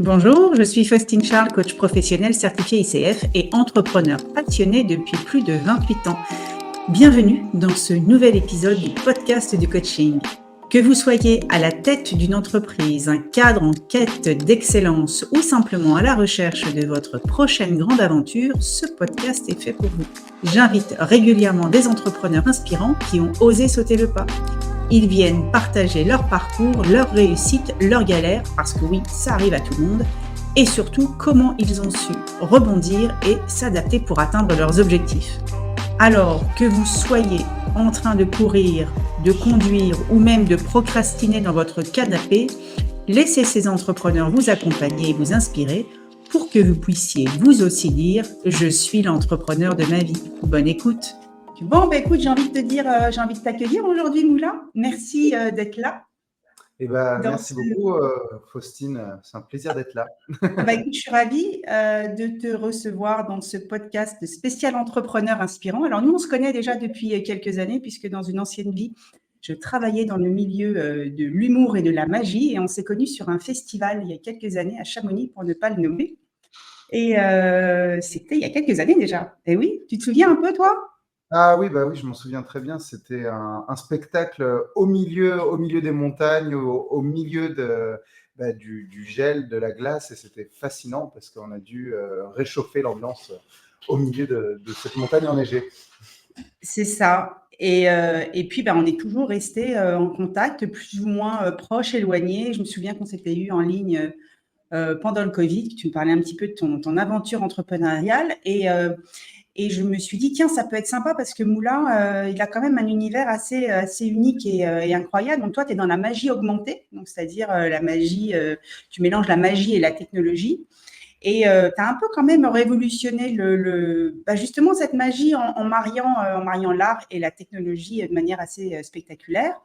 Bonjour, je suis Faustine Charles, coach professionnel certifié ICF et entrepreneur passionné depuis plus de 28 ans. Bienvenue dans ce nouvel épisode du podcast du coaching. Que vous soyez à la tête d'une entreprise, un cadre en quête d'excellence ou simplement à la recherche de votre prochaine grande aventure, ce podcast est fait pour vous. J'invite régulièrement des entrepreneurs inspirants qui ont osé sauter le pas. Ils viennent partager leur parcours, leurs réussites, leurs galères, parce que oui, ça arrive à tout le monde, et surtout comment ils ont su rebondir et s'adapter pour atteindre leurs objectifs. Alors que vous soyez en train de courir, de conduire ou même de procrastiner dans votre canapé, laissez ces entrepreneurs vous accompagner et vous inspirer pour que vous puissiez vous aussi dire « Je suis l'entrepreneur de ma vie ». Bonne écoute. Bon, écoute, j'ai envie de t'accueillir aujourd'hui, Moula. Merci d'être là. Merci beaucoup, Faustine. C'est un plaisir d'être là. Écoute, je suis ravie de te recevoir dans ce podcast spécial entrepreneur inspirant. Alors, nous, on se connaît déjà depuis quelques années, puisque dans une ancienne vie, je travaillais dans le milieu de l'humour et de la magie, et on s'est connus sur un festival il y a quelques années à Chamonix, pour ne pas le nommer. Et c'était il y a quelques années déjà. Et oui, tu te souviens un peu, toi ? Ah oui, je m'en souviens très bien. C'était un spectacle au milieu des montagnes, au milieu du gel, de la glace, et c'était fascinant parce qu'on a dû réchauffer l'ambiance au milieu de cette montagne enneigée. C'est ça. Et puis, on est toujours restés en contact, plus ou moins proches, éloignés. Je me souviens qu'on s'était eu en ligne pendant le Covid, que tu me parlais un petit peu de ton aventure entrepreneuriale. Et je me suis dit, tiens, ça peut être sympa parce que Moulin, il a quand même un univers assez unique et incroyable. Donc, toi, tu es dans la magie augmentée, donc c'est-à-dire la magie, tu mélanges la magie et la technologie. Et tu as un peu quand même révolutionné justement cette magie en mariant l'art et la technologie de manière assez spectaculaire.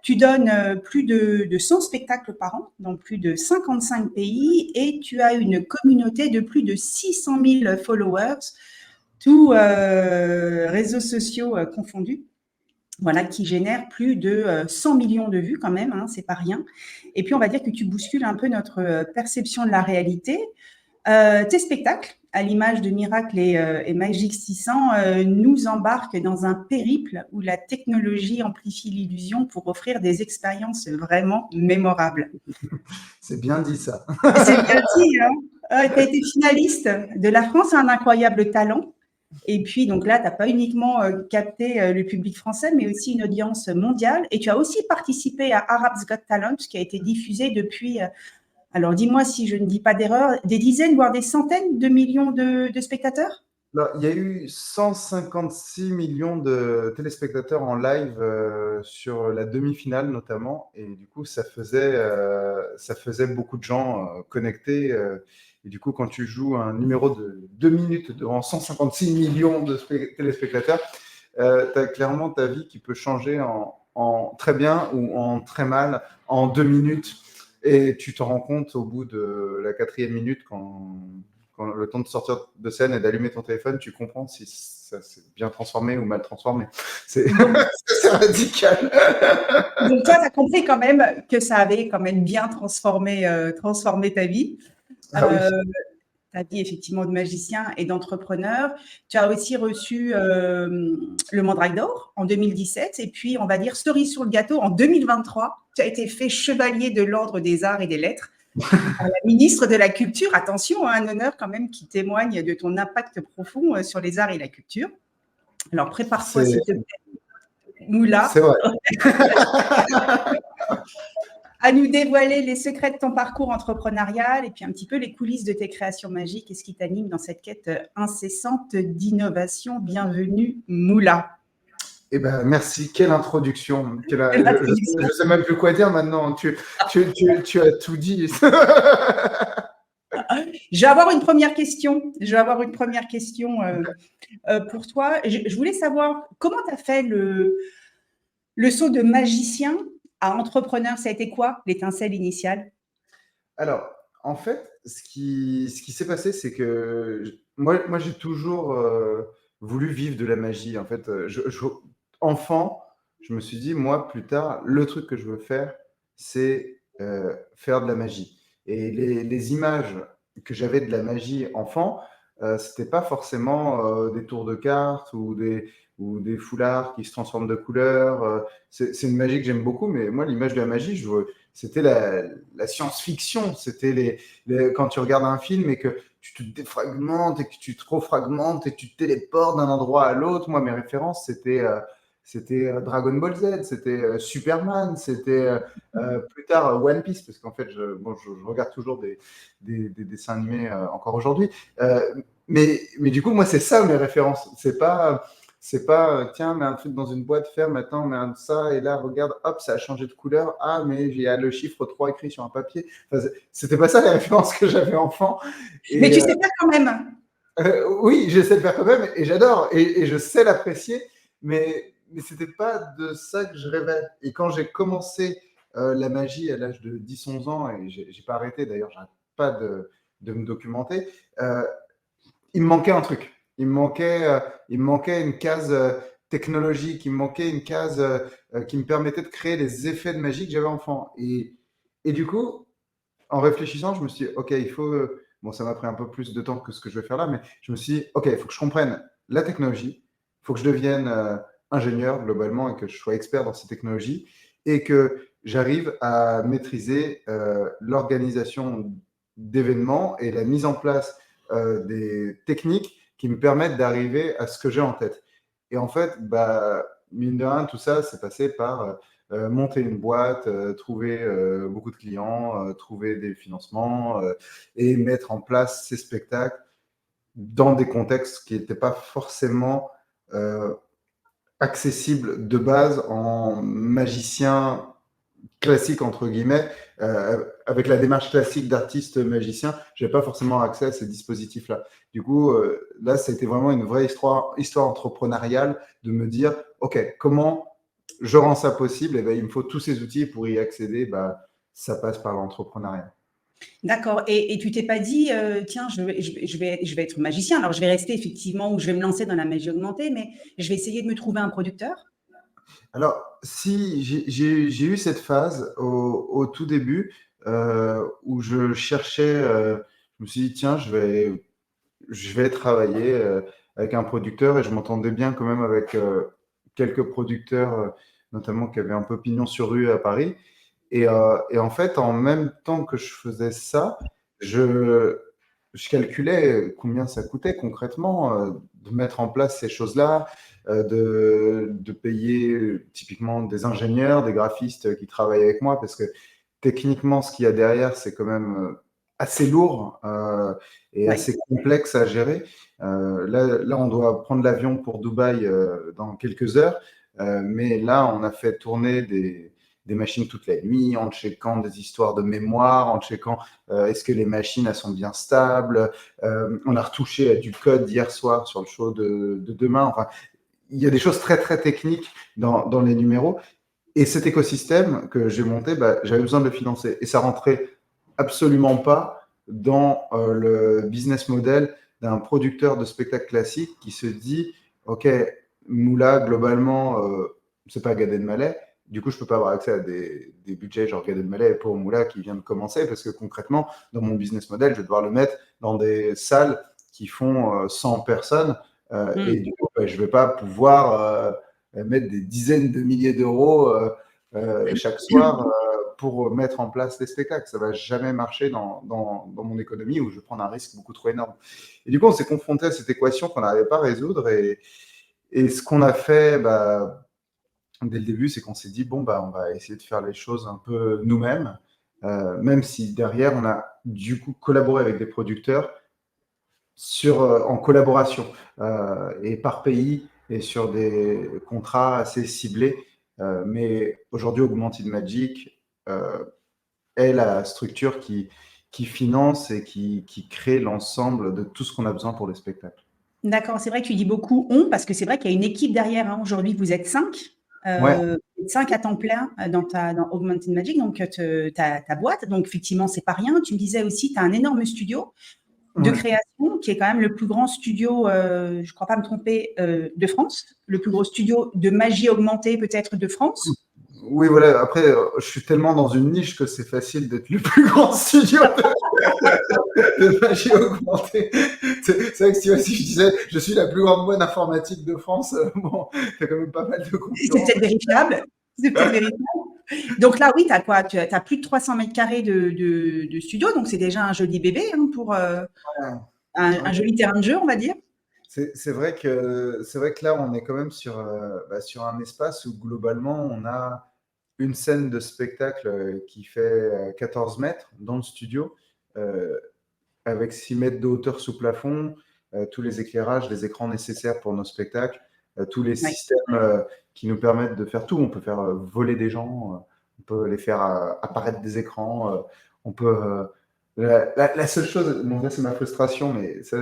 Tu donnes plus de 100 spectacles par an dans plus de 55 pays et tu as une communauté de plus de 600 000 followers, tous réseaux sociaux confondus, voilà, qui génèrent plus de 100 millions de vues quand même, hein, c'est pas rien. Et puis, on va dire que tu bouscules un peu notre perception de la réalité. Tes spectacles, à l'image de Miracle et Magic 600, nous embarquent dans un périple où la technologie amplifie l'illusion pour offrir des expériences vraiment mémorables. C'est bien dit, ça. C'est bien dit, hein. Tu as été finaliste de La France a un incroyable talent. Et puis, donc là, tu n'as pas uniquement capté le public français, mais aussi une audience mondiale. Et tu as aussi participé à Arab's Got Talent, qui a été diffusé depuis, alors dis-moi si je ne dis pas d'erreur, des dizaines, voire des centaines de millions de spectateurs ? Alors, il y a eu 156 millions de téléspectateurs en live sur la demi-finale notamment, et du coup ça faisait beaucoup de gens connectés. Et du coup, quand tu joues un numéro de 2 minutes devant 156 millions de téléspectateurs, tu as clairement ta vie qui peut changer en très bien ou en très mal en 2 minutes. Et tu te rends compte au bout de la 4e minute, quand le temps de sortir de scène et d'allumer ton téléphone, tu comprends si ça s'est bien transformé ou mal transformé. C'est radical. Donc toi, tu as compris quand même que ça avait quand même bien transformé ta vie. Ah oui. Ta vie effectivement de magicien et d'entrepreneur. Tu as aussi reçu le Mandrake d'Or en 2017 et puis on va dire cerise sur le gâteau en 2023. Tu as été fait chevalier de l'Ordre des Arts et des Lettres par la ministre de la Culture. Attention, un honneur quand même qui témoigne de ton impact profond sur les arts et la culture. Alors prépare-toi s'il te plaît, Moula. C'est vrai. À nous dévoiler les secrets de ton parcours entrepreneurial et puis un petit peu les coulisses de tes créations magiques et ce qui t'anime dans cette quête incessante d'innovation. Bienvenue, Moula. Merci. Quelle introduction. Je ne sais même plus quoi dire maintenant. Tu as tout dit. Je vais avoir une première question. Pour toi. Je voulais savoir comment tu as fait le saut de magicien à entrepreneur. Ça a été quoi l'étincelle initiale ? Alors, en fait, ce qui s'est passé, c'est que moi j'ai toujours voulu vivre de la magie. En fait, enfant, je me suis dit, moi, plus tard, le truc que je veux faire, c'est faire de la magie. Et les images que j'avais de la magie enfant, c'était pas forcément des tours de cartes ou des foulards qui se transforment de couleur. C'est une magie que j'aime beaucoup, mais moi, l'image de la magie, c'était la science-fiction. C'était quand tu regardes un film et que tu te défragmentes et que tu te refragmentes et tu te téléportes d'un endroit à l'autre. Moi, mes références, c'était Dragon Ball Z, c'était Superman, c'était plus tard One Piece, parce qu'en fait, je regarde toujours des dessins animés encore aujourd'hui. Mais du coup, moi, c'est ça mes références. C'est pas tiens, mets un truc dans une boîte, ferme, maintenant, mets un ça, et là, regarde, hop, ça a changé de couleur. Ah, mais il y a le chiffre 3 écrit sur un papier. Enfin, c'était pas ça les références que j'avais enfant. Mais Et tu sais faire quand même. oui, j'essaie de faire quand même, et j'adore, et je sais l'apprécier, mais c'était pas de ça que je rêvais. Et quand j'ai commencé la magie à l'âge de 10-11 ans, et j'ai pas arrêté d'ailleurs, j'arrête pas de me documenter, euh, il me manquait un truc. Il me manquait une case technologique, il me manquait une case qui me permettait de créer les effets de magie que j'avais enfant. Et du coup, en réfléchissant, je me suis dit, OK, il faut. Bon, ça m'a pris un peu plus de temps que ce que je vais faire là, mais je me suis dit, OK, il faut que je comprenne la technologie, il faut que je devienne ingénieur globalement et que je sois expert dans ces technologies et que j'arrive à maîtriser l'organisation d'événements et la mise en place des techniques qui me permettent d'arriver à ce que j'ai en tête. Et en fait, bah, mine de rien, tout ça, c'est passé par monter une boîte, trouver beaucoup de clients, trouver des financements et mettre en place ces spectacles dans des contextes qui n'étaient pas forcément euh, accessibles de base en magicien classique, entre guillemets, avec la démarche classique d'artiste magicien, je n'avais pas forcément accès à ces dispositifs-là. Du coup, là, ça a été vraiment une vraie histoire entrepreneuriale de me dire, OK, comment je rends ça possible? Et ben, il me faut tous ces outils pour y accéder. Bah, ça passe par l'entrepreneuriat. D'accord. Et tu t'es pas dit, tiens, je vais être magicien. Alors, je vais rester effectivement ou je vais me lancer dans la magie augmentée, mais je vais essayer de me trouver un producteur. Alors, si j'ai eu cette phase au tout début où je cherchais, je me suis dit, tiens, je vais travailler avec un producteur et je m'entendais bien quand même avec quelques producteurs, notamment qui avaient un peu pignon sur rue à Paris. Et en fait, en même temps que je faisais ça, je calculais combien ça coûtait concrètement de mettre en place ces choses-là, de payer typiquement des ingénieurs, des graphistes qui travaillent avec moi, parce que techniquement, ce qu'il y a derrière, c'est quand même assez lourd et Ouais. assez complexe à gérer. Là, on doit prendre l'avion pour Dubaï dans quelques heures, mais là, on a fait tourner des machines toute la nuit, en checkant des histoires de mémoire, en checkant est-ce que les machines elles sont bien stables. On a retouché du code hier soir sur le show de demain. Enfin, il y a des choses très très techniques dans les numéros. Et cet écosystème que j'ai monté, bah, j'avais besoin de le financer. Et ça rentrait absolument pas dans le business model d'un producteur de spectacle classique qui se dit, OK, Moula, globalement, c'est pas Gad Elmaleh. Du coup, je peux pas avoir accès à des budgets genre Gad Elmaleh pour Moula qui vient de commencer parce que concrètement, dans mon business model, je vais devoir le mettre dans des salles qui font 100 personnes. Et Mm. du coup, bah, je vais pas pouvoir mettre des dizaines de milliers d'euros chaque soir pour mettre en place les spectacles. Ça va jamais marcher dans mon économie où je vais prendre un risque beaucoup trop énorme. Et du coup, on s'est confronté à cette équation qu'on n'arrivait pas à résoudre. Et ce qu'on a fait bah, dès le début, c'est qu'on s'est dit, bon, bah, on va essayer de faire les choses un peu nous-mêmes, même si derrière, on a du coup collaboré avec des producteurs en collaboration et par pays et sur des contrats assez ciblés. Mais aujourd'hui, Augmented Magic est la structure qui finance et qui crée l'ensemble de tout ce qu'on a besoin pour les spectacles. D'accord, c'est vrai que tu dis beaucoup on, parce que c'est vrai qu'il y a une équipe derrière. Hein. Aujourd'hui, vous êtes 5, Ouais, 5 à temps plein dans Augmented Magic, donc ta boîte. Donc, effectivement, c'est pas rien. Tu me disais aussi, tu as un énorme studio de ouais. création qui est quand même le plus grand studio, je ne crois pas me tromper, de France, le plus gros studio de magie augmentée peut-être de France. Oui, voilà. Après, je suis tellement dans une niche que c'est facile d'être le plus grand studio de magie augmentée. C'est vrai que si je disais je suis la plus grande boîte informatique de France, bon, t'as quand même pas mal de C'est concurrents. peut-être vérifiable. C'est peut-être vérifiable. Donc là, oui, tu as quoi? Tu as plus de 300 mètres carrés de studio, donc c'est déjà un joli bébé hein, pour un joli terrain de jeu, on va dire. C'est vrai que là, on est quand même sur un espace où globalement, on a une scène de spectacle qui fait 14 mètres dans le studio, euh, avec 6 mètres de hauteur sous plafond, tous les éclairages, les écrans nécessaires pour nos spectacles, tous les Ouais. systèmes qui nous permettent de faire tout. On peut faire voler des gens, on peut les faire apparaître des écrans, on peut... la seule chose, bon, ça c'est ma frustration, mais ça,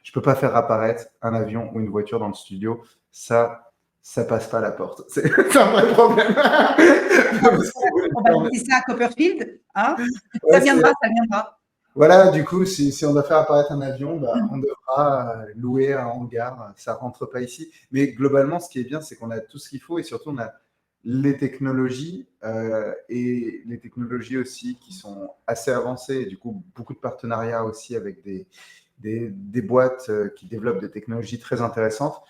je peux pas faire apparaître un avion ou une voiture dans le studio. Ça passe pas à la porte. C'est un vrai problème. On va laisser ça à Copperfield. Hein, ça Ouais, viendra, ça viendra. voilà, du coup, si on doit faire apparaître un avion, bah, on devra louer un hangar. Ça rentre pas ici. Mais globalement, ce qui est bien, c'est qu'on a tout ce qu'il faut et surtout, on a les technologies et les technologies aussi qui sont assez avancées. Et du coup, beaucoup de partenariats aussi avec des boîtes qui développent des technologies très intéressantes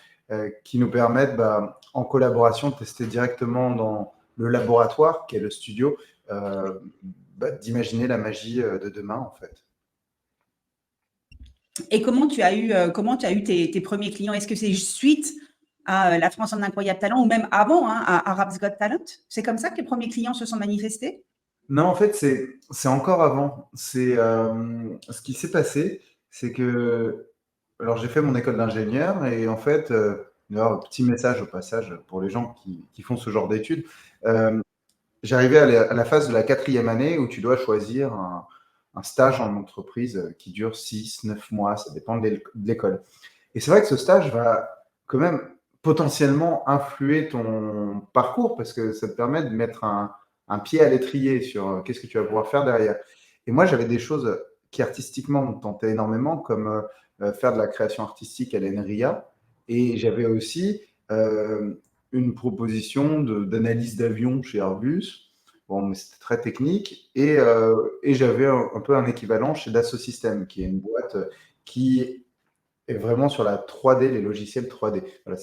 qui nous permettent, bah, en collaboration, de tester directement dans le laboratoire, qui est le studio, euh, bah, d'imaginer la magie de demain, en fait. Et comment tu as eu tes premiers clients? Est-ce que c'est suite à La France en incroyable talent ou même avant, hein, à Arab's Got Talent? C'est comme ça que les premiers clients se sont manifestés? Non, en fait, c'est encore avant. Ce qui s'est passé, c'est que alors j'ai fait mon école d'ingénieur et en fait, d'ailleurs, petit message au passage pour les gens qui font ce genre d'études, euh, j'arrivais à la phase de la quatrième année où tu dois choisir un stage en entreprise qui dure 6, 9 mois, ça dépend de l'école. Et c'est vrai que ce stage va quand même potentiellement influer ton parcours parce que ça te permet de mettre un pied à l'étrier sur qu'est-ce que tu vas pouvoir faire derrière. Et moi, j'avais des choses qui artistiquement me tentaient énormément, comme faire de la création artistique à l'ENRIA. Et j'avais aussi une proposition d'analyse d'avion chez Airbus. Bon, mais c'était très technique. Et j'avais un peu un équivalent chez Dassault Systèmes, qui est une boîte qui est vraiment sur la 3D, les logiciels 3D. Voilà,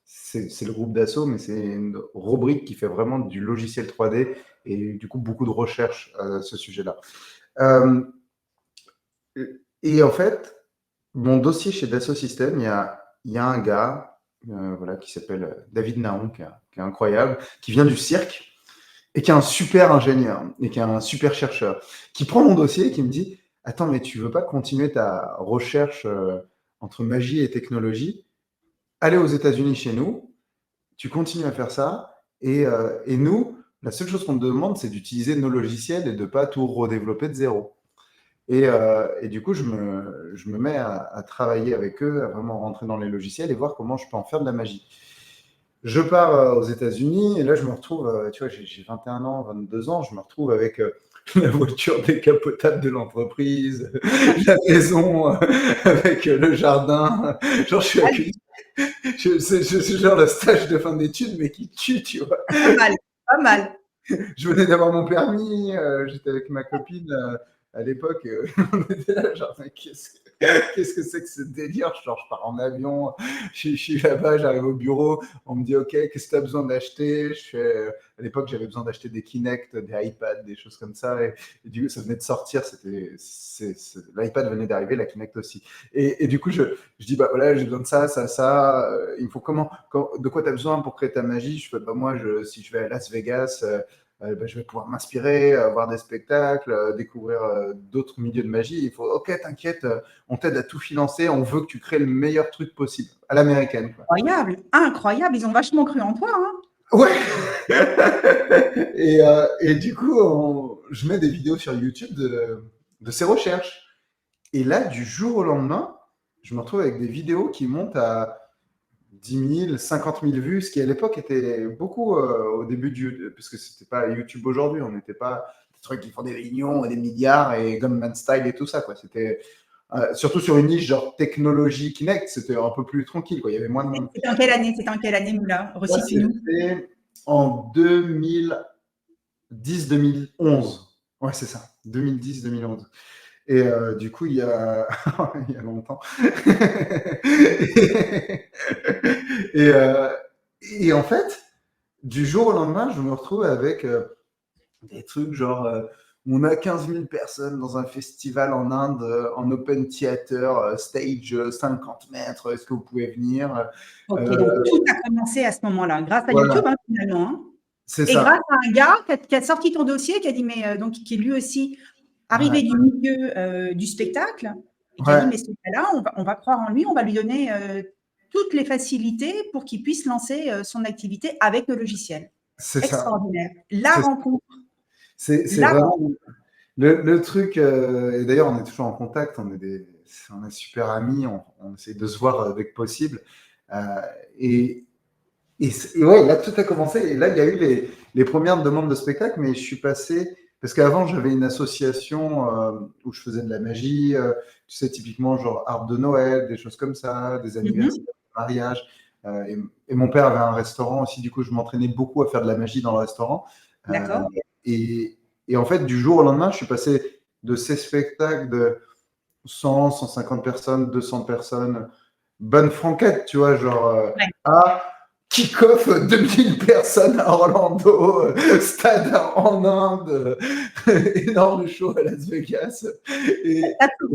c'est le groupe Dassault, mais c'est une rubrique qui fait vraiment du logiciel 3D et du coup beaucoup de recherche à ce sujet-là. Euh, et en fait, mon dossier chez Dassault Systèmes, il y a un gars voilà, qui s'appelle David Naon, qui est incroyable, qui vient du cirque et qui est un super ingénieur et qui est un super chercheur, qui prend mon dossier et qui me dit attends, mais tu veux pas continuer ta recherche entre magie et technologie, aller aux États-Unis chez nous, tu continues à faire ça et nous, la seule chose qu'on te demande, c'est d'utiliser nos logiciels et de pas tout redévelopper de zéro. Et du coup, je me mets à travailler avec eux, à vraiment rentrer dans les logiciels et voir comment je peux en faire de la magie. Je pars aux États-Unis et là, je me retrouve, tu vois, j'ai 21 ans, 22 ans, je me retrouve avec la voiture décapotable de l'entreprise, la maison avec le jardin. Genre, je suis accusé. C'est genre le stage de fin d'études, mais qui tue, tu vois. Pas mal, pas mal. Je venais d'avoir mon permis, j'étais avec ma copine à l'époque, on était là, genre, mais qu'est-ce que c'est que ce délire? Genre, je pars en avion, je suis là-bas, j'arrive au bureau, on me dit, OK, qu'est-ce que tu as besoin d'acheter? À l'époque, j'avais besoin d'acheter des Kinect, des iPads, des choses comme ça, et du coup, ça venait de sortir, l'iPad venait d'arriver, la Kinect aussi. Et du coup, je dis, bah voilà, j'ai besoin de ça, ça, ça, il me faut de quoi tu as besoin pour créer ta magie? Je fais, bah moi, si je vais à Las Vegas, bah, je vais pouvoir m'inspirer, voir des spectacles, découvrir d'autres milieux de magie. Il faut, OK, t'inquiète, on t'aide à tout financer, on veut que tu crées le meilleur truc possible, à l'américaine, quoi. Incroyable, incroyable. Ils ont vachement cru en toi. Hein. Ouais. Et du coup, je mets des vidéos sur YouTube de ces recherches. Et là, du jour au lendemain, je me retrouve avec des vidéos qui montent à 10 000, 50 000 vues, ce qui à l'époque était beaucoup au début parce que c'était pas YouTube aujourd'hui, on n'était pas des trucs qui font des réunions et des milliards et Gunman Style et tout ça, quoi. C'était surtout sur une niche genre technologie Kinect, c'était un peu plus tranquille, quoi. Il y avait moins de monde. C'était en quelle année? C'était en quelle année, Moula? Moi, Resitue-nous. en 2010-2011. Ouais, c'est ça, 2010-2011. Et du coup, il y a, il y a longtemps. et, euh, et en fait, du jour au lendemain, je me retrouve avec des trucs genre on a 15 000 personnes dans un festival en Inde, en open theater, stage 50 mètres, est-ce que vous pouvez venir? Ok, Euh, donc tout a commencé à ce moment-là, grâce à YouTube, voilà, hein, finalement, hein. c'est Et ça. grâce à un gars qui a sorti ton dossier, qui a dit, mais donc qui est lui aussi Ouais, arrivé du milieu du spectacle, et qui a dit, ouais, mais ce gars-là, on va croire en lui, on va lui donner toutes les facilités pour qu'il puisse lancer son activité avec le logiciel. c'est ça. Extraordinaire. La C'est rencontre, c'est la vraiment rencontre. le truc. Et d'ailleurs, on est toujours en contact, on est super amis, on essaie de se voir dès que possible. Euh, et, et ouais, là, tout a commencé. Et là, il y a eu les premières demandes de spectacle, mais je suis passé. Parce qu'avant, j'avais une association où je faisais de la magie, tu sais, typiquement genre art de Noël, des choses comme ça, des anniversaires, Mhm. des mariages. Et mon père avait un restaurant aussi, du coup, je m'entraînais beaucoup à faire de la magie dans le restaurant. Euh, D'accord. et, et en fait, du jour au lendemain, je suis passé de ces spectacles de 100, 150 personnes, 200 personnes, bonne franquette, tu vois, genre Ouais. à kick-off 2000 personnes à Orlando, stade en Inde, énorme show à Las Vegas. Et, Ta plus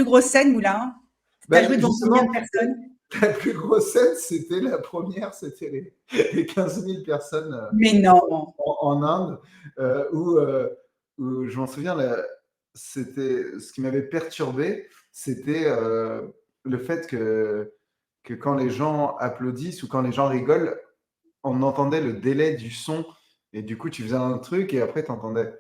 grosse scène, Moulin, tu as joué ben, devant combien de justement, personnes? la plus grosse scène, c'était la première, c'était les 15 000 personnes Mais non. en Inde, euh, où, euh, où je m'en souviens, c'était ce qui m'avait perturbé, c'était le fait que quand les gens applaudissent ou quand les gens rigolent, on entendait le délai du son. Et du coup, tu faisais un truc et après, tu entendais.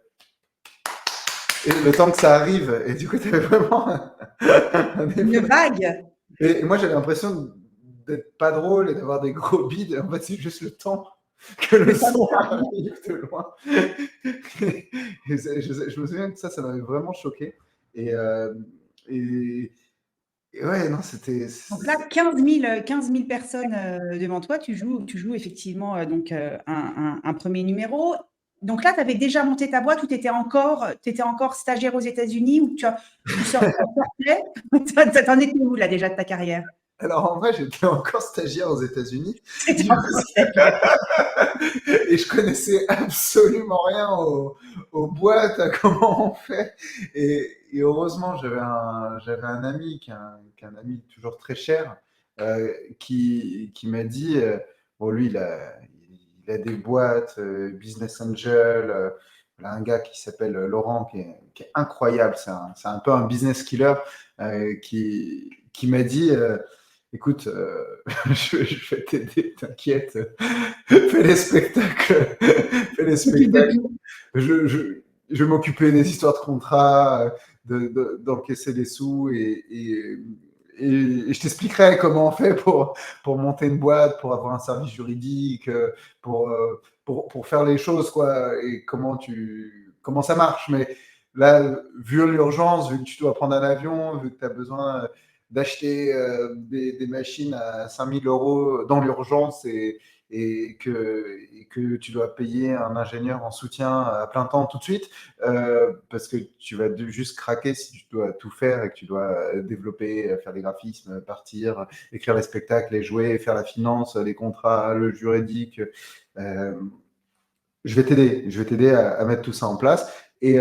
Et le temps que ça arrive, et du coup, tu avais vraiment un Une effet. vague. Et moi, j'avais l'impression d'être pas drôle et d'avoir des gros bides. Et en fait, c'est juste le temps que le Le temps son que ça arrive. arrive de loin. Et je me souviens que ça m'avait vraiment choqué. Et, et, et ouais, non, c'était. Donc là, 15 000 personnes devant toi, tu joues effectivement donc, un premier numéro. Donc là, tu avais déjà monté ta boîte ou tu étais encore stagiaire aux États-Unis ou t'en sortais? T'en étais où là déjà de ta carrière? Alors en vrai, j'étais encore stagiaire aux États-Unis. C'était encore stagiaire. Et je connaissais absolument rien aux boîtes, à comment on fait. Et heureusement, j'avais un ami qui est un ami toujours très cher, qui m'a dit, bon, lui, il a des boîtes, Business Angel, il a un gars qui s'appelle Laurent, qui est incroyable, c'est un peu un business killer, qui m'a dit, écoute, je vais t'aider, t'inquiète, fais les spectacles, fais les S'occupe de spectacles. tout. Je, je, je vais m'occuper des histoires de contrats, d'encaisser les sous et je t'expliquerai comment on fait pour monter une boîte, pour avoir un service juridique, pour faire les choses, quoi, et comment ça marche. Mais là, vu l'urgence, vu que tu dois prendre un avion, vu que tu as besoin d'acheter des machines à 5000 euros dans l'urgence et que tu dois payer un ingénieur en soutien à plein temps tout de suite, parce que tu vas juste craquer si tu dois tout faire et que tu dois développer, faire des graphismes, partir, écrire les spectacles, les jouer, faire la finance, les contrats, le juridique. Euh, je vais t'aider à mettre tout ça en place. Et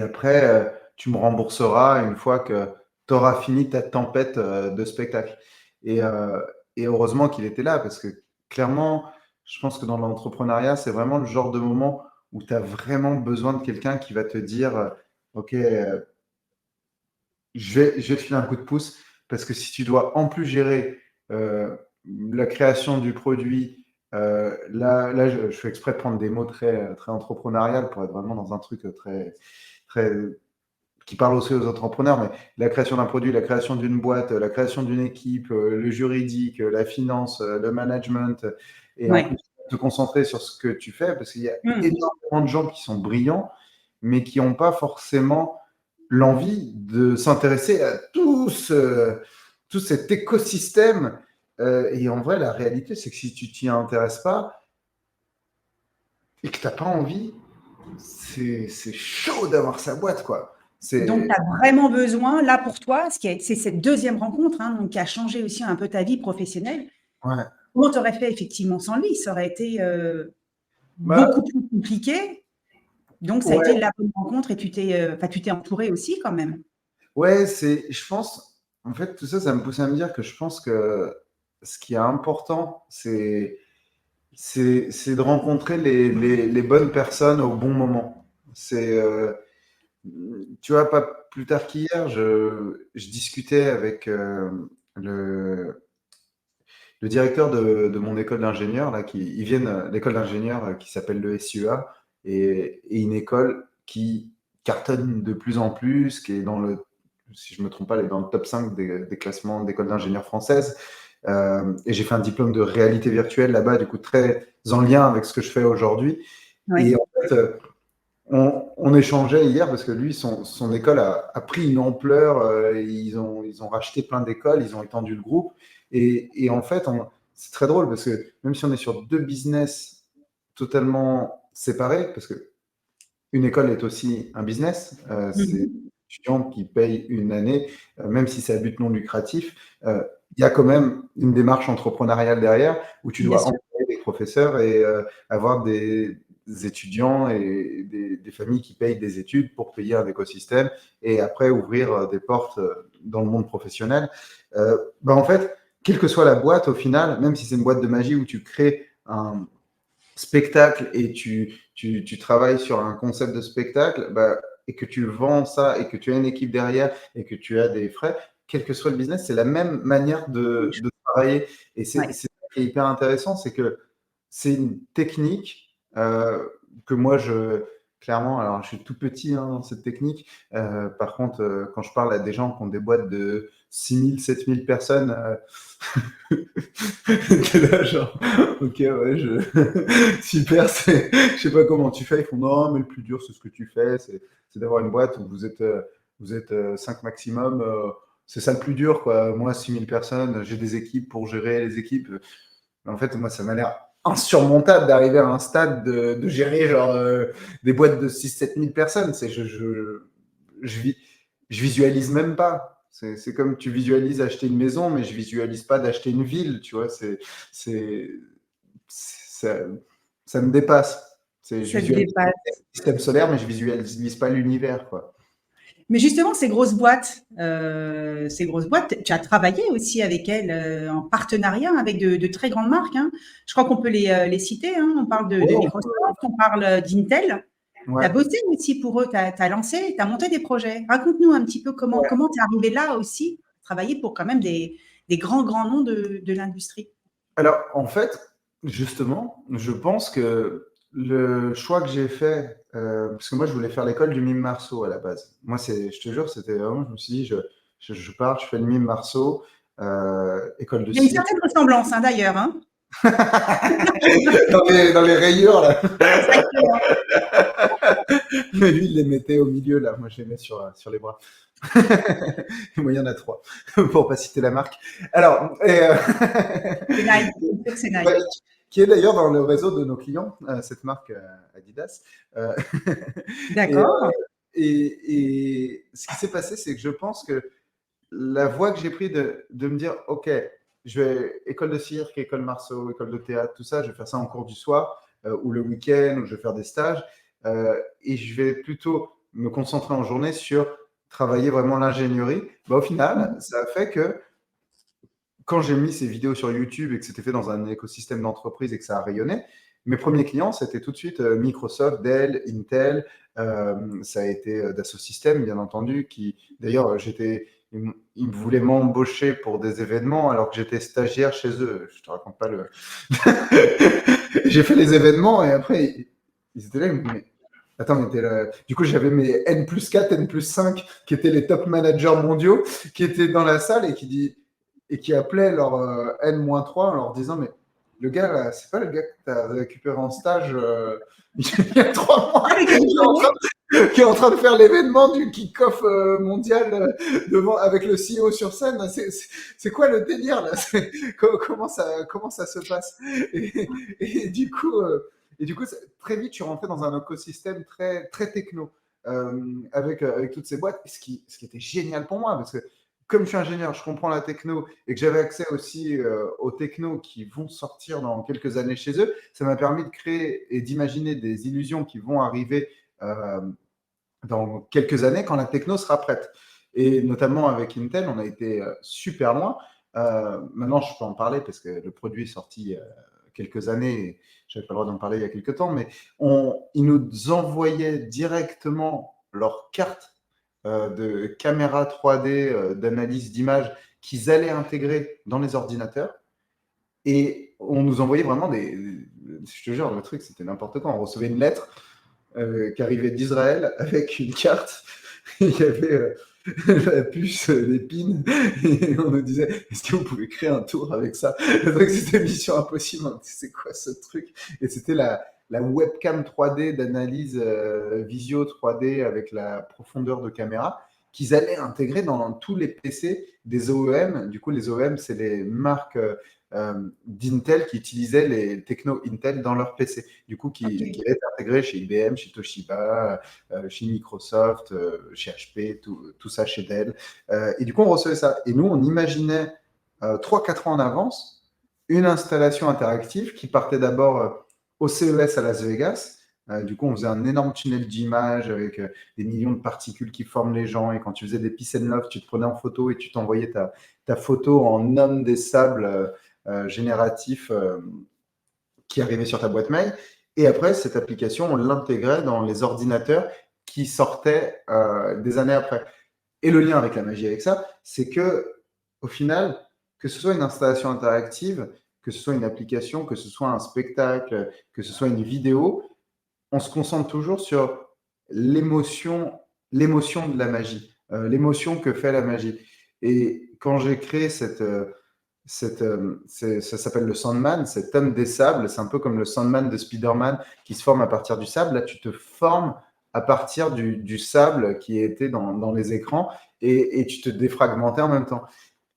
après, tu me rembourseras une fois que tu auras fini ta tempête de spectacle. Et, euh, et heureusement qu'il était là, parce que clairement, je pense que dans l'entrepreneuriat, c'est vraiment le genre de moment où tu as vraiment besoin de quelqu'un qui va te dire, OK, je vais te filer un coup de pouce, parce que si tu dois en plus gérer la création du produit, là je fais exprès de prendre des mots très, très entrepreneurial pour être vraiment dans un truc très, très qui parle aussi aux entrepreneurs, mais la création d'un produit, la création d'une boîte, la création d'une équipe, le juridique, la finance, le management, et en plus Ouais. te concentrer sur ce que tu fais, parce qu'il y a Mmh. énormément de gens qui sont brillants, mais qui n'ont pas forcément l'envie de s'intéresser à tout cet écosystème. Et en vrai, la réalité, c'est que si tu t'y intéresses pas, et que tu n'as pas envie, c'est chaud d'avoir sa boîte, quoi. Donc, tu as vraiment besoin, là pour toi, c'est cette deuxième rencontre, hein, donc, qui a changé aussi un peu ta vie professionnelle. Ouais. Comment tu aurais fait effectivement sans lui? Ça aurait été beaucoup Bah, plus compliqué. Donc, ça a été ouais, la bonne rencontre et tu t'es entouré aussi quand même. ouais, je pense, en fait, tout ça, ça me pousse à me dire que je pense que ce qui est important, c'est de rencontrer les bonnes personnes au bon moment. Tu vois, pas plus tard qu'hier, je discutais avec le directeur de mon école d'ingénieur, là, ils viennent, l'école d'ingénieur qui s'appelle le SUA, et une école qui cartonne de plus en plus, qui est si je me trompe pas, elle est dans le top 5 des classements d'écoles d'ingénieurs françaises. Et j'ai fait un diplôme de réalité virtuelle là-bas, du coup, très en lien avec ce que je fais aujourd'hui. Et Oui, en fait, on échangeait hier parce que lui, son école a pris une ampleur. Ils ont racheté plein d'écoles, ils ont étendu le groupe. Et en fait, c'est très drôle parce que même si on est sur deux business totalement séparés, parce que une école est aussi un business, c'est des mhm. étudiants qui payent une année, même si c'est à but non lucratif, il y a quand même une démarche entrepreneuriale derrière où tu Bien dois sûr. employer des professeurs et avoir des étudiants et des familles qui payent des études pour payer un écosystème et après ouvrir des portes dans le monde professionnel. Bah en fait, quelle que soit la boîte, au final, même si c'est une boîte de magie où tu crées un spectacle et tu travailles sur un concept de spectacle, bah, et que tu vends ça et que tu as une équipe derrière et que tu as des frais, quel que soit le business, c'est la même manière de travailler. Et Ouais. c'est ça qui est hyper intéressant, c'est que c'est une technique que moi, clairement, alors je suis tout petit hein, dans cette technique. Par contre, quand je parle à des gens qui ont des boîtes de 6 000, 7 000 personnes, t'es là, genre, ok, ouais, super, je sais pas comment tu fais. Ils font non, mais le plus dur, c'est ce que tu fais, c'est d'avoir une boîte où vous êtes 5 maximum. C'est ça le plus dur, quoi. Moi, 6 000 personnes, j'ai des équipes pour gérer les équipes. En fait, moi, ça m'a l'air insurmontable d'arriver à un stade de gérer genre des boîtes de 6 000 7 000 personnes. Je, je visualise même pas. C'est comme tu visualises acheter une maison, mais je visualise pas d'acheter une ville, tu vois. C'est, ça, ça me dépasse. Je Ça te visualise dépasse. le système solaire, mais je visualise pas l'univers, quoi. Mais justement, ces grosses boîtes, tu as travaillé aussi avec elles en partenariat avec de très grandes marques, hein. Je crois qu'on peut les citer, hein. On parle de Ouais, Microsoft, on parle d'Intel. Tu as ouais. bossé aussi pour eux, tu as lancé, tu as monté des projets. Raconte-nous un petit peu comment tu es arrivé là aussi, travailler pour quand même des grands noms de l'industrie. Alors, en fait, justement, je pense que le choix que j'ai fait, parce que moi, je voulais faire l'école du mime Marceau à la base. Moi, je te jure, c'était vraiment, je me suis dit, je pars, je fais le mime Marceau, école de Il y a une cirque. certaine ressemblance, hein, d'ailleurs, hein. Dans les rayures, là. Exactement. Mais lui, il les mettait au milieu, là. Moi, je les mets sur les bras. Moi, il y en a trois, pour pas citer la marque. Alors, C'est Nike, c'est sûr que c'est ouais, Nike. qui est d'ailleurs dans le réseau de nos clients, cette marque Adidas. Euh, et, euh, D'accord. et ce qui s'est passé, c'est que je pense que la voie que j'ai prise de me dire, OK, je vais école de cirque, école marceau, école de théâtre, tout ça, je vais faire ça en cours du soir ou le week-end, ou je vais faire des stages. Et je vais plutôt me concentrer en journée sur travailler vraiment l'ingénierie. Bah, au final, ça a fait que quand j'ai mis ces vidéos sur YouTube et que c'était fait dans un écosystème d'entreprise et que ça a rayonné, mes premiers clients, c'était tout de suite Microsoft, Dell, Intel, ça a été Dassault Systèmes, bien entendu, qui d'ailleurs, ils voulaient m'embaucher pour des événements alors que j'étais stagiaire chez eux. Je te raconte pas le. J'ai fait les événements et après, ils étaient là, ils me disaient, mais attends, mais t'es là. Du coup, j'avais mes N plus 4, N plus 5 qui étaient les top managers mondiaux qui étaient dans la salle et qui appelaient leur N-3 en leur disant mais le gars là, c'est pas le gars que tu as récupéré en stage il y a 3 mois Ah, mais que vous prenez? qui est en train de faire l'événement du kick-off mondial devant avec le CEO sur scène. C'est quoi le délire là? Comment ça se passe et du coup Et du coup, très vite, je suis rentré dans un écosystème très, très techno avec toutes ces boîtes. Ce qui était génial pour moi, parce que comme je suis ingénieur, je comprends la techno et que j'avais accès aussi aux technos qui vont sortir dans quelques années chez eux, ça m'a permis de créer et d'imaginer des illusions qui vont arriver euh, dans quelques années quand la techno sera prête. Et notamment avec Intel, on a été super loin. Maintenant, je peux en parler parce que le produit est sorti il y a quelques années. Je n'avais pas le droit d'en parler il y a quelques temps, mais ils nous envoyaient directement leur carte de caméra 3D, d'analyse d'image qu'ils allaient intégrer dans les ordinateurs. Et on nous envoyait vraiment je te jure, le truc, c'était n'importe quoi. On recevait une lettre qui arrivait d'Israël avec une carte. Il y avait la puce, les pins, et on nous disait est-ce que vous pouvez créer un tour avec ça? Le truc, c'était mission impossible. C'est quoi ce truc? Et c'était la webcam 3D d'analyse visio 3D avec la profondeur de caméra qu'ils allaient intégrer dans tous les PC des OEM. Du coup, les OEM, c'est les marques d'Intel qui utilisaient les techno Intel dans leur PC, du coup qui étaient intégrés chez IBM, chez Toshiba, chez Microsoft, chez HP, tout ça chez Dell. Et du coup, on recevait ça. Et nous, on imaginait 3-4 ans en avance une installation interactive qui partait d'abord au CES à Las Vegas. Du coup, on faisait un énorme tunnel d'image avec des millions de particules qui forment les gens. Et quand tu faisais des peace and love, tu te prenais en photo et tu t'envoyais ta photo en homme des sables génératif qui arrivait sur ta boîte mail. Et après, cette application, on l'intégrait dans les ordinateurs qui sortaient des années après. Et le lien avec la magie avec ça, c'est que au final, que ce soit une installation interactive, que ce soit une application, que ce soit un spectacle, que ce soit une vidéo, on se concentre toujours sur l'émotion de la magie, l'émotion que fait la magie. Et quand j'ai créé ça s'appelle le Sandman, cet homme des sables, c'est un peu comme le Sandman de Spider-Man qui se forme à partir du sable. Là, tu te formes à partir du sable qui était dans les écrans et tu te défragmentais en même temps.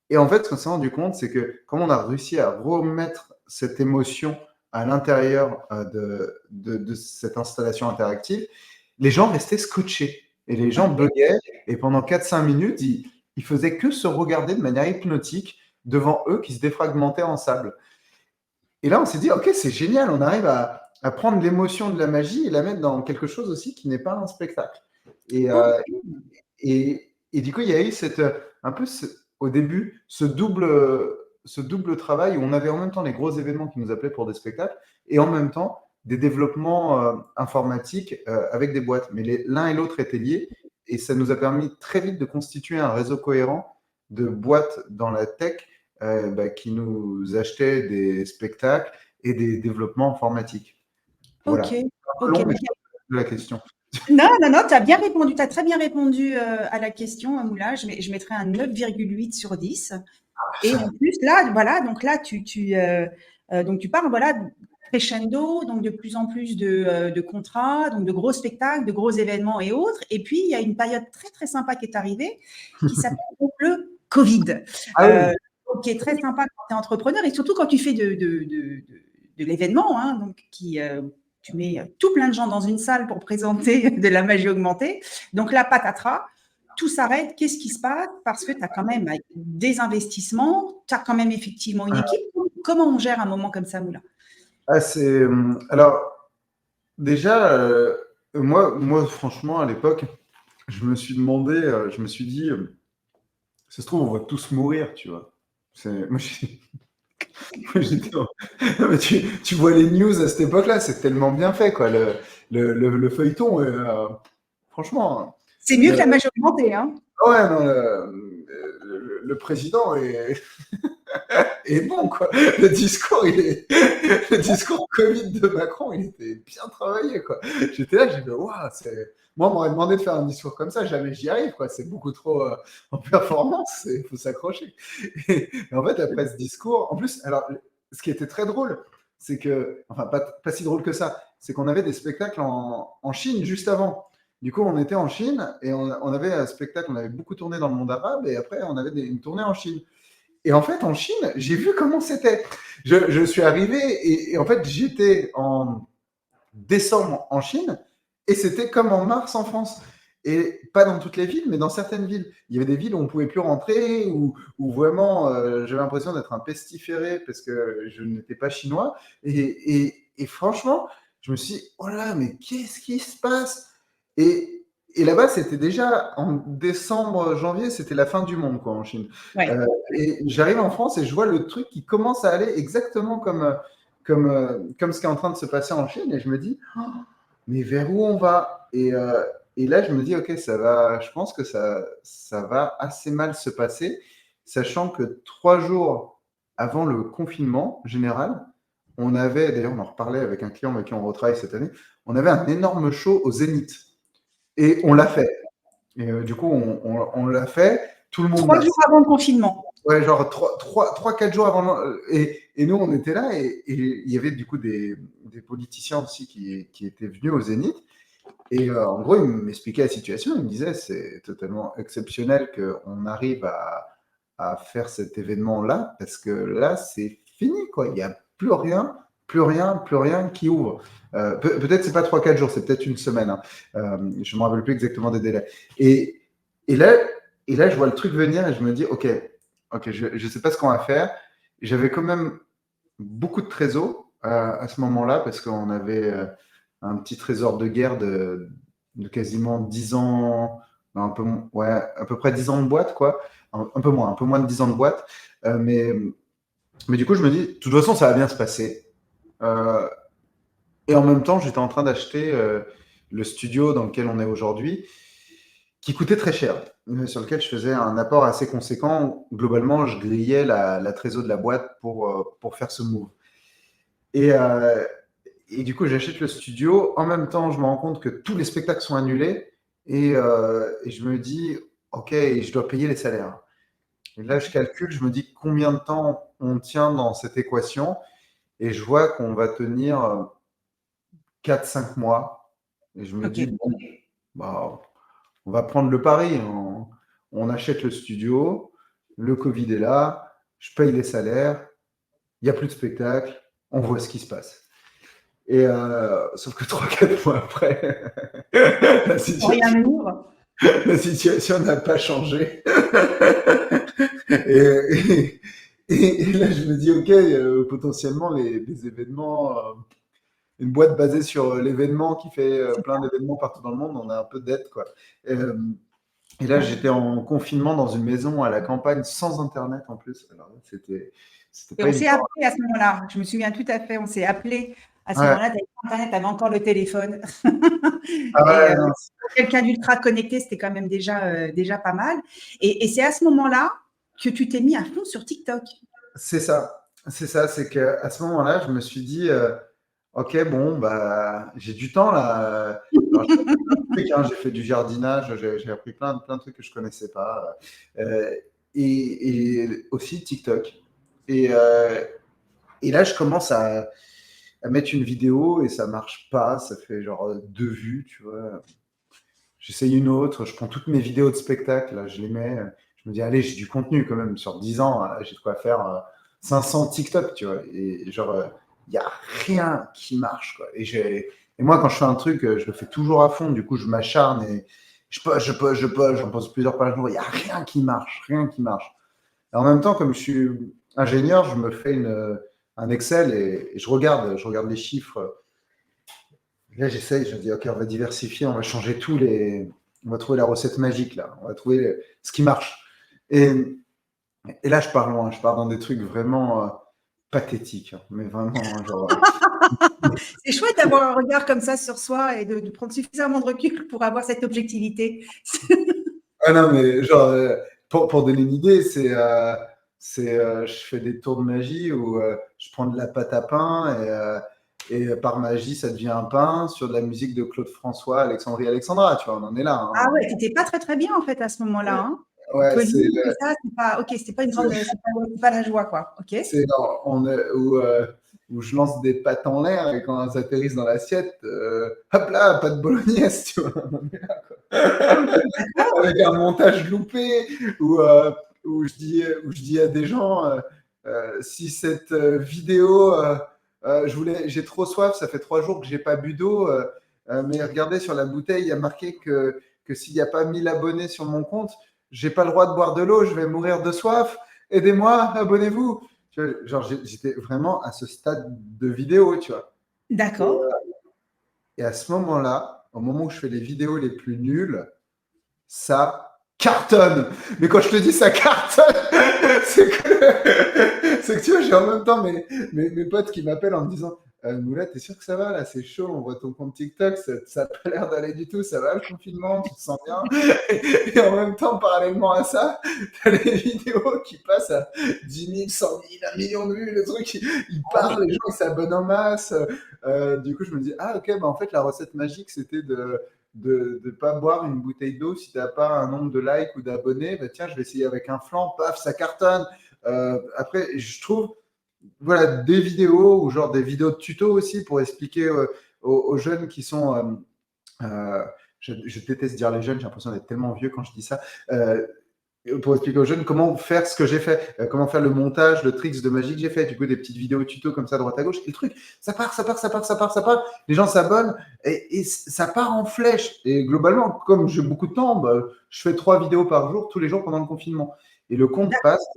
Et en fait, ce qu'on s'est rendu compte, c'est que comme on a réussi à remettre cette émotion à l'intérieur de cette installation interactive, les gens restaient scotchés et les gens buggaient. Et pendant 4-5 minutes, ils faisaient que se regarder de manière hypnotique devant eux qui se défragmentaient en sable. Et là, on s'est dit, OK, c'est génial, on arrive à prendre l'émotion de la magie et la mettre dans quelque chose aussi qui n'est pas un spectacle. Et, et du coup, il y a eu un peu au début ce double travail où on avait en même temps les gros événements qui nous appelaient pour des spectacles et en même temps des développements informatiques avec des boîtes. Mais l'un et l'autre étaient liés et ça nous a permis très vite de constituer un réseau cohérent de boîtes dans la tech qui nous achetaient des spectacles et des développements informatiques. Voilà. Ok, Un peu ok. long, mais c'est la question. Non, non, non, tu as bien répondu, tu as très bien répondu à la question, Moula. Je mettrais un 9,8 sur 10. Et en plus, là, voilà, donc là, donc tu parles, voilà, crescendo, donc de plus en plus de contrats, donc de gros spectacles, de gros événements et autres. Et puis, il y a une période très, très sympa qui est arrivée, qui s'appelle le Covid, qui est très sympa quand tu es entrepreneur et surtout quand tu fais de l'événement, hein, donc tu mets tout plein de gens dans une salle pour présenter de la magie augmentée. Donc là, patatras, tout s'arrête. Qu'est-ce qui se passe? Parce que tu as quand même des investissements, tu as quand même effectivement une équipe. Comment on gère un moment comme ça, Moula? Alors, déjà, moi, franchement, à l'époque, je me suis demandé, je me suis dit, ça se trouve, on va tous mourir, tu vois. Moi, mais tu vois les news à cette époque-là, c'est tellement bien fait, quoi. Le feuilleton, franchement. C'est mieux que la magie augmentée, hein? Ouais, non, le président est bon, quoi. Le discours Covid de Macron, il était bien travaillé, quoi. J'étais là, j'ai dit, waouh, moi, on m'aurait demandé de faire un discours comme ça, jamais j'y arrive, quoi. C'est beaucoup trop en performance, il faut s'accrocher. Et en fait, après ce discours, en plus, alors, ce qui était très drôle, c'est que, enfin, pas si drôle que ça, c'est qu'on avait des spectacles en Chine juste avant. Du coup, on était en Chine et on avait un spectacle, on avait beaucoup tourné dans le monde arabe et après, on avait une tournée en Chine. Et en fait, en Chine, j'ai vu comment c'était. Je suis arrivé et en fait, j'étais décembre en Chine et c'était comme en mars en France. Et pas dans toutes les villes, mais dans certaines villes. Il y avait des villes où on ne pouvait plus rentrer, où vraiment j'avais l'impression d'être un pestiféré parce que je n'étais pas chinois. Et franchement, je me suis dit, oh là, mais qu'est-ce qui se passe? Et là-bas, c'était déjà en décembre, janvier, c'était la fin du monde, quoi, en Chine. Ouais. Et j'arrive en France et je vois le truc qui commence à aller exactement comme ce qui est en train de se passer en Chine. Et je me dis, oh, mais vers où on va? Et là, je me dis, ok, ça va, je pense que ça va assez mal se passer, sachant que 3 jours avant le confinement général, on avait, d'ailleurs, on en reparlait avec un client avec qui on retravaille cette année, on avait un énorme show au Zénith. Et on l'a fait. Et du coup, on l'a fait. Tout le monde 3 l'a. jours avant le confinement. Ouais, genre 4 jours avant. Et nous, on était là et il y avait du coup des politiciens aussi qui étaient venus au Zénith. Et en gros, il m'expliquait la situation. Il me disait c'est totalement exceptionnel qu'on arrive à faire cet événement-là parce que là, c'est fini, quoi. Il n'y a plus rien, plus rien, plus rien qui ouvre. Peut-être c'est pas 3-4 jours, c'est peut-être une semaine. Hein. Je ne me rappelle plus exactement des délais. Et là, je vois le truc venir et je me dis ok, je ne sais pas ce qu'on va faire. J'avais quand même beaucoup de trésors à ce moment-là parce qu'on avait un petit trésor de guerre de quasiment 10 ans, un peu, ouais, à peu près 10 ans de boîte, quoi. Un peu moins de 10 ans de boîte. Mais du coup, je me dis, de toute façon, ça va bien se passer. Et en même temps, j'étais en train d'acheter le studio dans lequel on est aujourd'hui, qui coûtait très cher, sur lequel je faisais un apport assez conséquent. Globalement, je grillais la trésor de la boîte pour faire ce move. Et du coup, j'achète le studio. En même temps, je me rends compte que tous les spectacles sont annulés. Et je me dis, OK, je dois payer les salaires. Et là, je calcule, je me dis combien de temps on tient dans cette équation. Et je vois qu'on va tenir 4-5 mois. Et je me dis, bon, bah, on va prendre le pari. On achète le studio. Le Covid est là. Je paye les salaires. Il n'y a plus de spectacle. On voit ce qui se passe. Et sauf que 3-4 mois après, la situation n'a pas changé. Et là, je me dis, ok, potentiellement, les événements, une boîte basée sur l'événement qui fait plein d'événements partout dans le monde, on a un peu de dette, quoi. Et là, j'étais en confinement dans une maison à la campagne sans Internet en plus. Alors, c'était et pas on s'est évident. appelé à ce moment-là. Je me souviens tout à fait. On s'est appelé à ce Ouais. moment-là. Tu n'avais pas Internet, tu avais encore le téléphone. Ah ouais, Et non, pour quelqu'un d'ultra connecté, c'était quand même déjà pas mal. Et c'est à ce moment-là que tu t'es mis à fond sur TikTok. c'est ça. C'est ça. C'est qu'à ce moment-là, je me suis dit, ok, bon, bah, j'ai du temps là. Alors, j'ai appris plein de trucs, hein. J'ai fait du jardinage, j'ai appris plein de trucs que je connaissais pas. Et aussi TikTok. Et, euh, et là, je commence à mettre une vidéo et ça marche pas. Ça fait genre 2 vues, tu vois. J'essaye une autre. Je prends toutes mes vidéos de spectacle, là, je les mets. Je me dis, allez, j'ai du contenu quand même. Sur 10 ans, là, j'ai de quoi faire 500 TikTok, tu vois. Et genre, il n'y a rien qui marche, quoi. Et moi, quand je fais un truc, je le fais toujours à fond. Du coup, je m'acharne et j'en pose plusieurs par jour. Il n'y a rien qui marche, rien qui marche. Et en même temps, comme je suis ingénieur, je me fais un Excel et je regarde les chiffres. Là, j'essaye, je me dis, OK, on va diversifier, on va changer on va trouver la recette magique, là. On va trouver ce qui marche. Et là, je pars loin, je pars dans des trucs vraiment pathétiques, hein, mais vraiment, hein, genre. C'est chouette d'avoir un regard comme ça sur soi et de prendre suffisamment de recul pour avoir cette objectivité. Ah non, mais genre, pour donner une idée, je fais des tours de magie où je prends de la pâte à pain et par magie, ça devient un pain sur de la musique de Claude François, Alexandrie Alexandra, tu vois, on en est là. Hein. Ah ouais, tu n'étais pas très très bien en fait à ce moment-là. Hein. Ouais, Covid, tout ça, c'est pas, ok, c'était pas une grande, c'est pas la joie quoi. Ok. c'est où je lance des pâtes en l'air et quand elles atterrissent dans l'assiette, hop là, pâte bolognaise, tu vois. On est là, quoi. Avec un montage loupé où je dis à des gens si cette vidéo J'ai trop soif, ça fait 3 jours que j'ai pas bu d'eau, mais regardez sur la bouteille, il y a marqué que s'il n'y a pas 1000 abonnés sur mon compte, j'ai pas le droit de boire de l'eau, je vais mourir de soif. Aidez-moi, abonnez-vous. Tu vois, genre, j'étais vraiment à ce stade de vidéo, tu vois. D'accord. Et à ce moment-là, au moment où je fais les vidéos les plus nulles, ça cartonne. Mais quand je te dis ça cartonne, c'est que tu vois, j'ai en même temps mes potes qui m'appellent en me disant Moula, t'es sûr que ça va là? C'est chaud, on voit ton compte TikTok, ça n'a pas l'air d'aller du tout, ça va le confinement, tu te sens bien. Et en même temps, parallèlement à ça, t'as les vidéos qui passent à 10 000, 100 000, 1 million de vues, le truc, il Ah part, oui. les gens ils s'abonnent en masse. Du coup, je me dis, ah ok, bah, en fait, la recette magique, c'était de ne pas boire une bouteille d'eau si tu n'as pas un nombre de likes ou d'abonnés. Bah, tiens, je vais essayer avec un flan, paf, ça cartonne. Après, je trouve voilà, des vidéos ou genre des vidéos de tuto aussi pour expliquer aux jeunes qui sont. Je déteste dire les jeunes, j'ai l'impression d'être tellement vieux quand je dis ça. Pour expliquer aux jeunes comment faire ce que j'ai fait, comment faire le montage, le tricks de magie que j'ai fait, du coup des petites vidéos tuto comme ça à droite à gauche. Et le truc, ça part, ça part, ça part, ça part, ça part. Les gens s'abonnent et ça part en flèche. Et globalement, comme j'ai beaucoup de temps, bah, je fais 3 vidéos par jour, tous les jours pendant le confinement. Et le compte passe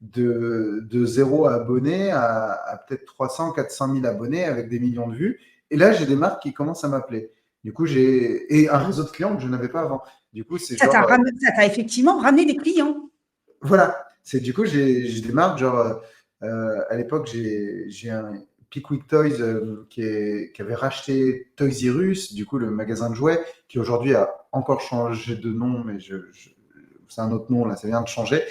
de 0 abonnés à peut-être 300, 400 000 abonnés avec des millions de vues. Et là, j'ai des marques qui commencent à m'appeler. Du coup, et un réseau de clients que je n'avais pas avant. Du coup, c'est genre Ça t'a effectivement ramené des clients. voilà, c'est du coup, j'ai des marques, genre, à l'époque, j'ai un Pickwick Toys qui avait racheté Toys R Us, du coup, le magasin de jouets, qui aujourd'hui a encore changé de nom, mais c'est un autre nom, là, ça vient de changer,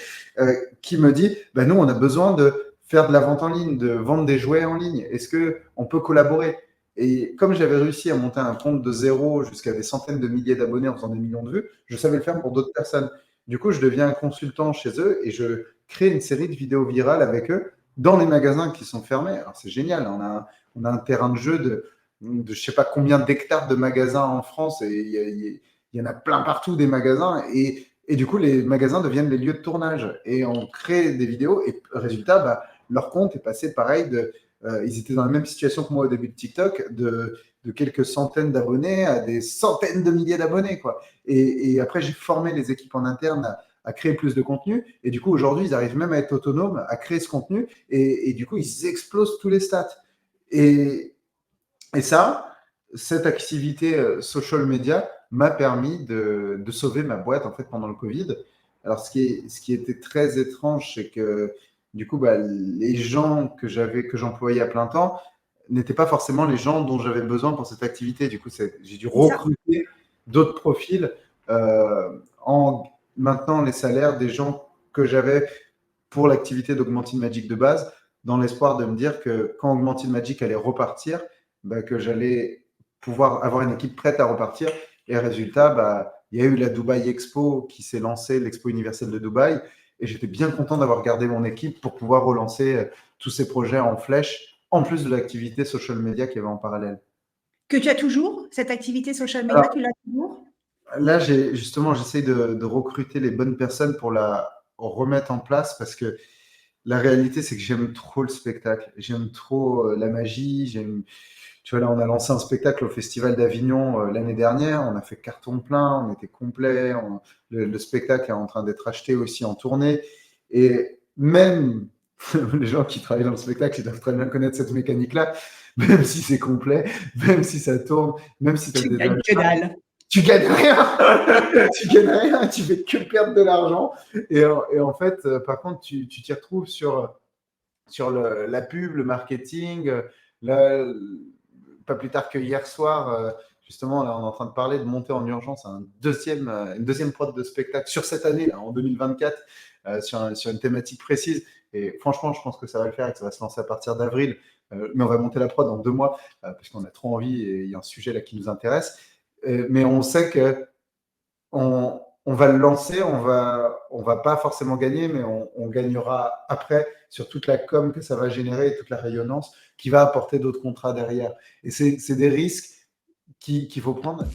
qui me dit, bah, nous, on a besoin de faire de la vente en ligne, de vendre des jouets en ligne. Est-ce qu'on peut collaborer? Et comme j'avais réussi à monter un compte de zéro jusqu'à des centaines de milliers d'abonnés en faisant des millions de vues, je savais le faire pour d'autres personnes. Du coup, je deviens un consultant chez eux et je crée une série de vidéos virales avec eux dans les magasins qui sont fermés. Alors, c'est génial. On a un terrain de jeu de je ne sais pas combien d'hectares de magasins en France et il y en a plein partout des magasins. Et du coup, les magasins deviennent des lieux de tournage et on crée des vidéos. Et résultat, bah, leur compte est passé pareil. Ils étaient dans la même situation que moi au début de TikTok, de quelques centaines d'abonnés à des centaines de milliers d'abonnés, quoi. Et après, j'ai formé les équipes en interne à créer plus de contenu. Et du coup, aujourd'hui, ils arrivent même à être autonomes, à créer ce contenu. Et du coup, ils explosent tous les stats. Et, et ça, cette activité social media m'a permis de sauver ma boîte en fait pendant le Covid. Alors, ce qui était très étrange, c'est que du coup, bah, les gens que j'employais à plein temps n'étaient pas forcément les gens dont j'avais besoin pour cette activité. Du coup, j'ai dû C'est ça. recruter d'autres profils en maintenant les salaires des gens que j'avais pour l'activité d'Augmented Magic de base, dans l'espoir de me dire que quand Augmented Magic allait repartir, bah, que j'allais pouvoir avoir une équipe prête à repartir. Et résultat, bah, il y a eu la Dubai Expo qui s'est lancée, l'Expo universelle de Dubaï. Et j'étais bien content d'avoir gardé mon équipe pour pouvoir relancer tous ces projets en flèche, en plus de l'activité social media qu'il y avait en parallèle. Que tu as toujours cette activité social media, Alors tu l'as toujours? là, j'essaie de recruter les bonnes personnes pour la remettre en place parce que la réalité, c'est que j'aime trop le spectacle. J'aime trop la magie. Tu vois, là, on a lancé un spectacle au Festival d'Avignon l'année dernière. On a fait carton plein, on était complet. Le spectacle est en train d'être acheté aussi en tournée. Et même les gens qui travaillent dans le spectacle, ils doivent très bien connaître cette mécanique-là. Même si c'est complet, même si ça tourne, même si tu as Tu des gagnes que achats, dalle. tu gagnes rien. Tu gagnes rien, tu fais que perdre de l'argent. Et en fait, par contre, tu t'y retrouves sur la pub, le marketing. Là, pas plus tard que hier soir, justement, là, on est en train de parler de monter en urgence une deuxième prod de spectacle sur cette année, là, en 2024, sur une thématique précise. Et franchement, je pense que ça va le faire et que ça va se lancer à partir d'avril. Mais on va monter la prod dans 2 mois parce qu'on a trop envie et il y a un sujet là qui nous intéresse. Mais on sait que on va le lancer, on va pas forcément gagner, mais on gagnera après sur toute la com que ça va générer et toute la rayonnance qui va apporter d'autres contrats derrière. Et c'est des risques qu'il faut prendre.